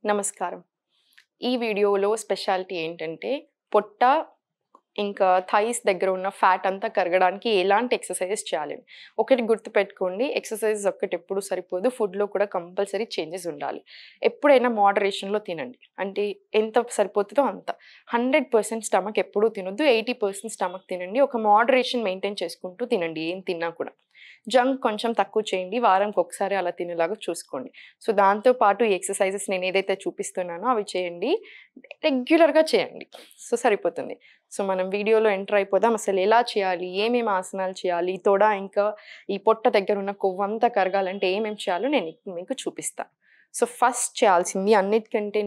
నమస్కారం. ఈ వీడియోలో స్పెషాలిటీ ఏంటంటే పొట్ట ఇంకా థైస్ దగ్గర ఉన్న ఫ్యాట్ అంతా కరగడానికి ఎలాంటి ఎక్సర్సైజెస్ చేయాలని. ఒకటి గుర్తుపెట్టుకోండి, ఎక్సర్సైజెస్ ఒక్కటి ఎప్పుడు సరిపోదు. ఫుడ్‌లో కూడా కంపల్సరీ చేంజెస్ ఉండాలి. ఎప్పుడైనా మోడరేషన్‌లో తినండి. అంటే ఎంత సరిపోతుందో అంత. 100% స్టమక్ ఎప్పుడూ తినొద్దు. 80% స్టమక్ తినండి. ఒక మోడరేషన్ మెయింటైన్ చేసుకుంటూ తినండి ఏం తిన్నా కూడా. జంక్ కొంచెం తక్కువ చేయండి. వారానికి ఒకసారి అలా తినేలాగా చూసుకోండి. సో, దాంతో పాటు ఈ ఎక్సర్సైజెస్ నేను ఏదైతే చూపిస్తున్నానో అవి చేయండి. రెగ్యులర్‌గా చేయండి. సో, సరిపోతుంది. సో, మనం వీడియోలో ఎంటర్ అయిపోదాం. అసలు ఎలా చేయాలి? ఏమేమి ఆసనాలు చేయాలి? తొడ ఇంకా ఈ పొట్ట దగ్గర ఉన్న కొవ్వంతా కరగాలంటే ఏమేమి చేయాలో నేను మీకు చూపిస్తా. సో, ఫస్ట్ చేయాల్సింది అన్నిటికంటే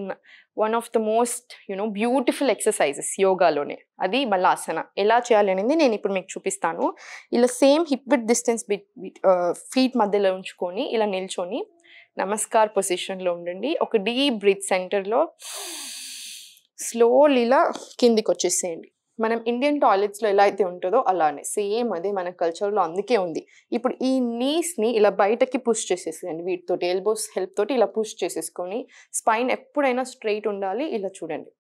one of the most beautiful exercises యోగాలోనే. అది మలాసన. ఎలా చేయాలి అనేది నేను ఇప్పుడు మీకు చూపిస్తాను. ఇలా same hip width distance feet మధ్యలో ఉంచుకొని ఇలా నిల్చొని నమస్కార్ పొజిషన్‌లో ఉండండి. ఒక డీప్ బ్రీత్ సెంటర్‌లో స్లోలీ ఇలా కిందికొచ్చేసేయండి. మనం ఇండియన్ టాయిలెట్స్‌లో ఎలా అయితే ఉంటదో అలానే. సేమ్ అదే మన కల్చర్‌లో అందుకే ఉంది. ఇప్పుడు ఈ నీస్‌ని ఇలా బయటకి పుష్ చేసేసేయండి. వీటితోటి ఎల్బోస్ హెల్ప్ తోటి ఇలా పుష్ చేసేసుకొని స్పైన్ ఎప్పుడైనా స్ట్రెయిట్ ఉండాలి. ఇలా చూడండి.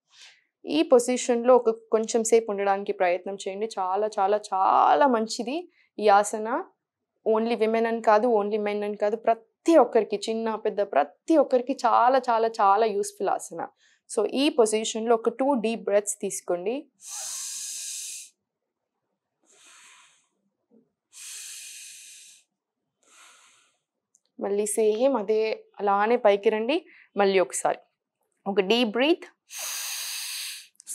ఈ పొజిషన్‌లో కొంచెం సేపు ఉండడానికి ప్రయత్నం చేయండి. చాలా చాలా చాలా మంచిది ఈ ఆసన. ఓన్లీ విమెన్ అని కాదు, ఓన్లీ మెన్ అని కాదు. ప్రతి ఒక్కరికి చిన్న, పెద్ద ప్రతి ఒక్కరికి చాలా చాలా చాలా యూజ్‌ఫుల్ ఆసన. సో, ఈ పొజిషన్‌లో ఒక 2 డీప్ బ్రెత్స్ తీసుకోండి. మళ్ళీ సేమ్ అదే అలానే పైకి రండి. మళ్ళీ ఒకసారి. ఒక deep breath.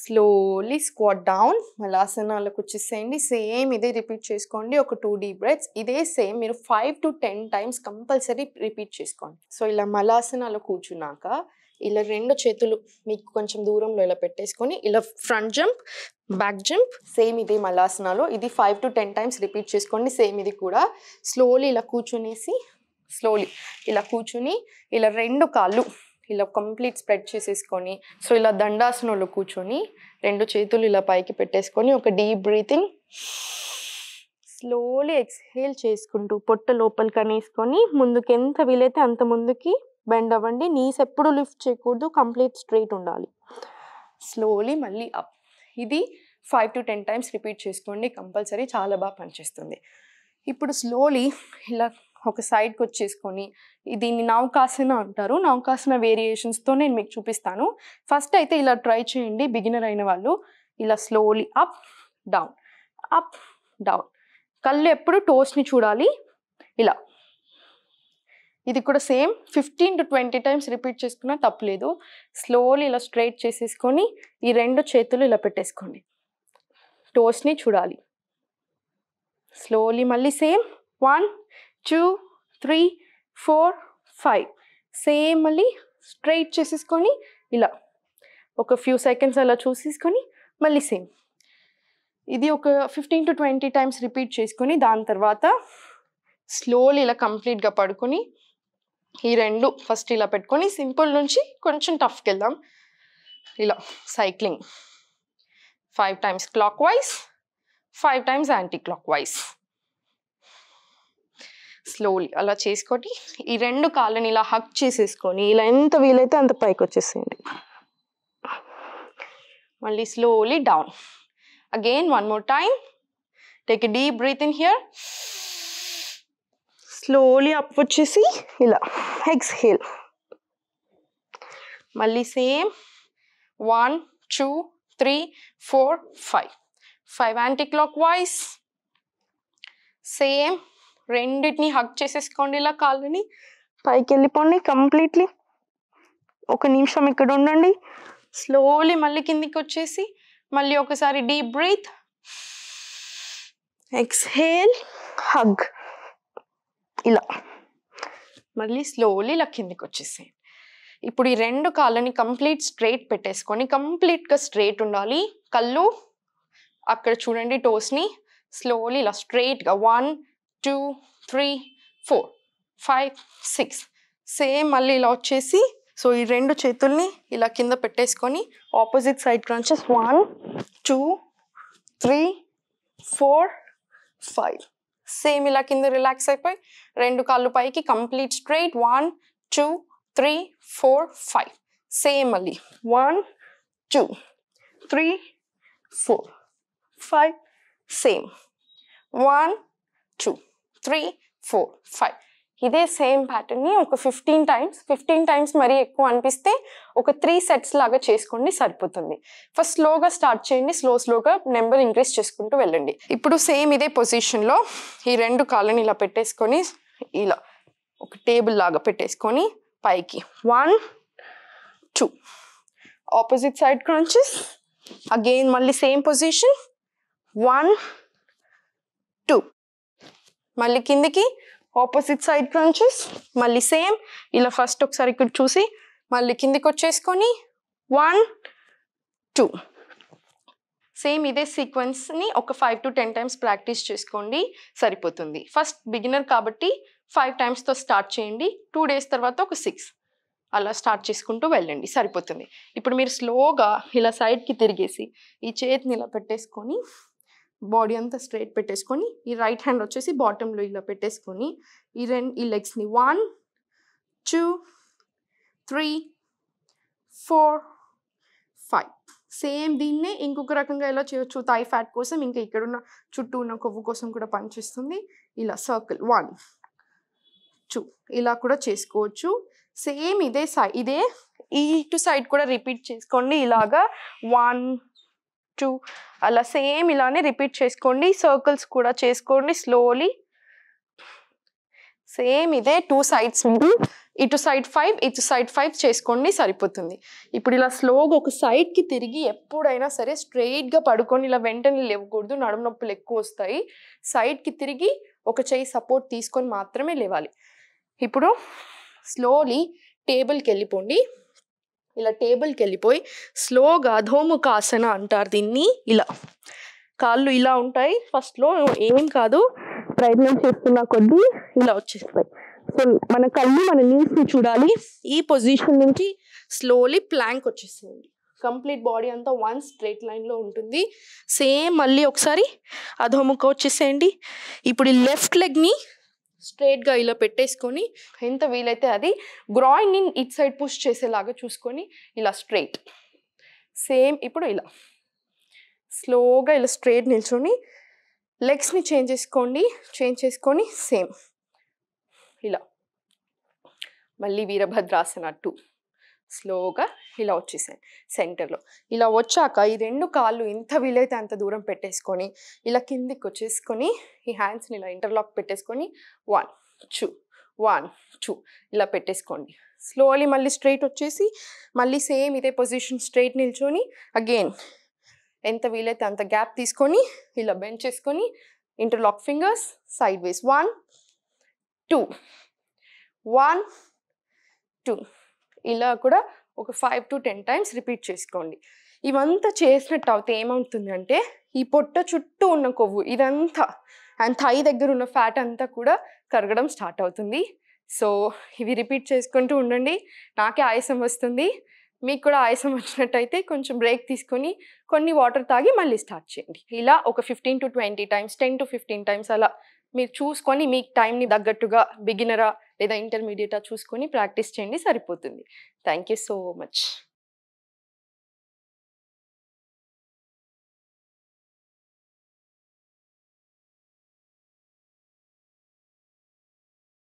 Slowly squat down. మలాసనాలకు వచ్చేసేయండి. సేమ్ ఇదే రిపీట్ చేసుకోండి. ఒక 2 డీప్ బ్రెత్స్. ఇదే సేమ్ మీరు 5-10 టైమ్స్ కంపల్సరీ రిపీట్ చేసుకోండి. సో, ఇలా మలాసనాలో కూర్చున్నాక ఇలా 2 చేతులు మీకు కొంచెం దూరంలో ఇలా పెట్టేసుకొని ఇలా front jump, back jump same ఇదే మలాసనాలో. ఇది 5-10 టైమ్స్ రిపీట్ చేసుకోండి. సేమ్ ఇది కూడా. స్లోలీ ఇలా కూర్చునేసి స్లోలీ ఇలా కూర్చుని ఇలా 2 కాళ్ళు ఇలా కంప్లీట్ స్ప్రెడ్ చేసేసుకొని సో ఇలా దండాసనంలో కూర్చొని 2 చేతులు ఇలా పైకి పెట్టేసుకొని ఒక డీప్ బ్రీతింగ్ స్లోలీ ఎక్స్‌హేల్ చేసుకుంటూ పొట్ట లోపలికి అనేసుకొని ముందుకు ఎంత వీలైతే అంత ముందుకి బెండ్ అవ్వండి. నీస్ ఎప్పుడు లిఫ్ట్ చేయకూడదు. కంప్లీట్ స్ట్రెయిట్ ఉండాలి. స్లోలీ మళ్ళీ అప్. ఇది 5-10 టైమ్స్ రిపీట్ చేసుకోండి. కంపల్సరీ చాలా బాగా పనిచేస్తుంది. ఇప్పుడు స్లోలీ ఇలా ఒక సైడ్కి వచ్చేసుకొని దీన్ని నౌకాసన అంటారు. నౌకాసన వేరియేషన్స్తో నేను మీకు చూపిస్తాను. ఫస్ట్ అయితే ఇలా ట్రై చేయండి. బిగినర్ అయిన వాళ్ళు ఇలా slowly up down, up down. కళ్ళు ఎప్పుడు టోస్ని చూడాలి. ఇలా ఇది కూడా సేమ్ 15-20 టైమ్స్ రిపీట్ చేసుకున్నా తప్పలేదు. స్లోలీ ఇలా స్ట్రైట్ చేసేసుకొని ఈ 2 చేతులు ఇలా పెట్టేసుకోండి. టోస్ని చూడాలి. స్లోలీ మళ్ళీ సేమ్ 1, 2, 3, 4, 5 సేమ్ మళ్ళీ స్ట్రైట్ చేసేసుకొని ఇలా ఒక ఫ్యూ సెకండ్స్ అలా చూసేసుకొని మళ్ళీ సేమ్. ఇది ఒక 15-20 టైమ్స్ రిపీట్ చేసుకొని దాని తర్వాత స్లోలీ ఇలా కంప్లీట్గా పడుకొని ఈ 2 ఫస్ట్ ఇలా పెట్టుకొని సింపుల్ నుంచి కొంచెం టఫ్కి వెళ్దాం. ఇలా cycling 5 times clock wise, 5 times anti clock wise. Slowly అలా చేసుకొని ఈ 2 కాళ్ళని ఇలా హక్ చేసేసుకొని ఇలా ఎంత వీలైతే అంత పైకి వచ్చేసేయండి. మళ్ళీ slowly down. Again one more time. Take a deep breath in here. Slowly up వచ్చేసి ఇలా ఎక్స్హేల్. మళ్ళీ same 1, 2, 3, 4, 5 5 anticlockwise. Same రెండింటిని హక్ చేసేసుకోండి. ఇలా కాళ్ళని పైకి వెళ్ళిపోండి కంప్లీట్లీ. 1 నిమిషం ఇక్కడ ఉండండి. స్లోలీ మళ్ళీ కిందికి వచ్చేసి మళ్ళీ ఒకసారి డీప్ బ్రీత్, ఎక్స్హేల్, హగ్. ఇలా మళ్ళీ స్లోలీ ఇలా కిందికి వచ్చేసేయండి. ఇప్పుడు ఈ 2 కాళ్ళని కంప్లీట్ స్ట్రైట్ పెట్టేసుకొని కంప్లీట్గా స్ట్రైట్ ఉండాలి. కళ్ళు అక్కడ చూడండి టోస్ని. స్లోలీ ఇలా స్ట్రైట్గా 1, 2, 3, 4, 5, 6 సేమ్ మళ్ళీ ఇలా వచ్చేసి సో ఈ 2 చేతుల్ని ఇలా కింద పెట్టేసుకొని ఆపోజిట్ సైడ్ క్రంచెస్ 1, 2, 3, 4, 5 సేమ్ ఇలా కింద రిలాక్స్ అయిపోయి 2 కాళ్ళు పైకి కంప్లీట్ స్ట్రైట్ 1, 2, 3, 4, 5 సేమ్ మళ్ళీ 1 2 3 4 5 సేమ్ 1 2 3 4 5 ఇదే సేమ్ ప్యాటర్న్ని ఒక 15 టైమ్స్ మరీ ఎక్కువ అనిపిస్తే ఒక 3 సెట్స్ లాగా చేసుకోండి సరిపోతుంది. ఫస్ట్ స్లోగా స్టార్ట్ చేయండి, స్లోగా నెంబర్ ఇంక్రీజ్ చేసుకుంటూ వెళ్ళండి. ఇప్పుడు సేమ్ ఇదే పొజిషన్లో ఈ 2 కాళ్ళని ఇలా పెట్టేసుకొని ఇలా ఒక టేబుల్ లాగా పెట్టేసుకొని పైకి 1 2 ఆపోజిట్ సైడ్ క్రంచెస్ అగైన్ మళ్ళీ సేమ్ పొజిషన్ 1 2 మళ్ళీ కిందికి ఆపోజిట్ సైడ్ క్రంచెస్ మళ్ళీ సేమ్ ఇలా ఫస్ట్ ఒకసారి ఇక్కడ చూసి మళ్ళీ కిందికి వచ్చేసుకొని 1 2 సేమ్ ఇదే సీక్వెన్స్ని ఒక 5 to 10 టైమ్స్ ప్రాక్టీస్ చేసుకోండి సరిపోతుంది. ఫస్ట్ బిగినర్ కాబట్టి 5 టైమ్స్తో స్టార్ట్ చేయండి, 2 డేస్ తర్వాత ఒక 6 అలా స్టార్ట్ చేసుకుంటూ వెళ్ళండి సరిపోతుంది. ఇప్పుడు మీరు స్లోగా ఇలా సైడ్కి తిరిగేసి ఈ చేతిని ఇలా పెట్టేసుకొని బాడీ అంతా స్ట్రైట్ పెట్టేసుకొని ఈ రైట్ హ్యాండ్ వచ్చేసి బాటంలో ఇలా పెట్టేసుకొని ఈ లెగ్స్ని 1 2 3 4 5 సేమ్ దీన్నే ఇంకొక రకంగా ఎలా చేయొచ్చు, థై ఫ్యాట్ కోసం ఇంకా ఇక్కడున్న చుట్టూ ఉన్న కొవ్వు కోసం కూడా పనిచేస్తుంది. ఇలా సర్కిల్ 1 2 ఇలా కూడా చేసుకోవచ్చు. సేమ్ ఇదే ఇటు సైడ్ కూడా రిపీట్ చేసుకోండి. ఇలాగా 1 2 అలా సేమ్ ఇలానే రిపీట్ చేసుకోండి. సర్కిల్స్ కూడా చేసుకోండి స్లోలీ. సేమ్ ఇదే 2 సైడ్స్ మీరు ఇటు సైడ్ 5 ఇటు సైడ్ 5 చేసుకోండి సరిపోతుంది. ఇప్పుడు ఇలా స్లోగా ఒక సైడ్కి తిరిగి ఎప్పుడైనా సరే స్ట్రెయిట్గా పడుకొని ఇలా వెంటనే లేవకూడదు, నడుము నొప్పులు ఎక్కువ వస్తాయి. సైడ్కి తిరిగి ఒక చెయ్యి సపోర్ట్ తీసుకొని మాత్రమే లేవాలి. ఇప్పుడు స్లోలీ టేబుల్కి వెళ్ళిపోండి. ఇలా టేబుల్కి వెళ్ళిపోయి స్లోగా అధోముఖాసన అంటారు దీన్ని. ఇలా కాళ్ళు ఇలా ఉంటాయి, ఫస్ట్లో ఏం కాదు ప్రయత్నం చేస్తున్న కొద్దీ ఇలా వచ్చేస్తాయి. సో మన కళ్ళు మన నీస్ని చూడాలి. ఈ పొజిషన్ నుంచి స్లోలీ ప్లాంక్ వచ్చేసేయండి. కంప్లీట్ బాడీ అంతా 1 స్ట్రైట్ లైన్లో ఉంటుంది. సేమ్ మళ్ళీ ఒకసారి అధోముఖ వచ్చేసేయండి. ఇప్పుడు ఈ లెఫ్ట్ లెగ్ని స్ట్రైట్గా ఇలా పెట్టేసుకొని ఎంత వీలైతే అది గ్రాయిన్ని ఇట్ సైడ్ పుష్ చేసేలాగా చూసుకొని ఇలా స్ట్రైట్ సేమ్ ఇప్పుడు ఇలా స్లోగా ఇలా స్ట్రైట్ నిల్చొని లెగ్స్ని చేంజ్ చేసుకొని సేమ్ ఇలా మళ్ళీ వీరభద్రాసన 2 స్లోగా ఇలా వచ్చేసాను సెంటర్లో. ఇలా వచ్చాక ఈ 2 కాళ్ళు ఎంత వీలైతే అంత దూరం పెట్టేసుకొని ఇలా కిందికి వచ్చేసుకొని ఈ హ్యాండ్స్ని ఇలా ఇంటర్లాక్ పెట్టేసుకొని 1 2 1 2 ఇలా పెట్టేసుకోండి. స్లోలీ మళ్ళీ స్ట్రైట్ వచ్చేసి మళ్ళీ సేమ్ ఇదే పొజిషన్ స్ట్రైట్ నిల్చొని అగైన్ ఎంత వీలైతే అంత గ్యాప్ తీసుకొని ఇలా బెండ్ చేసుకొని ఇంటర్లాక్ ఫింగర్స్ సైడ్ వేస్ 1 2 1 2 ఇలా కూడా ఒక 5 to 10 టైమ్స్ రిపీట్ చేసుకోండి. ఇవంతా చేసినట్టు అవుతే ఏమవుతుంది అంటే ఈ పొట్ట చుట్టూ ఉన్న కొవ్వు ఇదంతా అండ్ థై దగ్గర ఉన్న ఫ్యాట్ అంతా కూడా కరగడం స్టార్ట్ అవుతుంది. సో ఇవి రిపీట్ చేసుకుంటూ ఉండండి. నాకే ఆయాసం వస్తుంది, మీకు కూడా ఆయాసం వచ్చినట్టయితే కొంచెం బ్రేక్ తీసుకొని కొన్ని వాటర్ తాగి మళ్ళీ స్టార్ట్ చేయండి. ఇలా ఒక 15 to 20 టైమ్స్ 10 to 15 టైమ్స్ అలా మీరు చూసుకొని మీకు టైంని తగ్గట్టుగా బిగినరా లేదా ఇంటర్మీడియటా చూసుకొని ప్రాక్టీస్ చేయండి సరిపోతుంది. Thank you so much.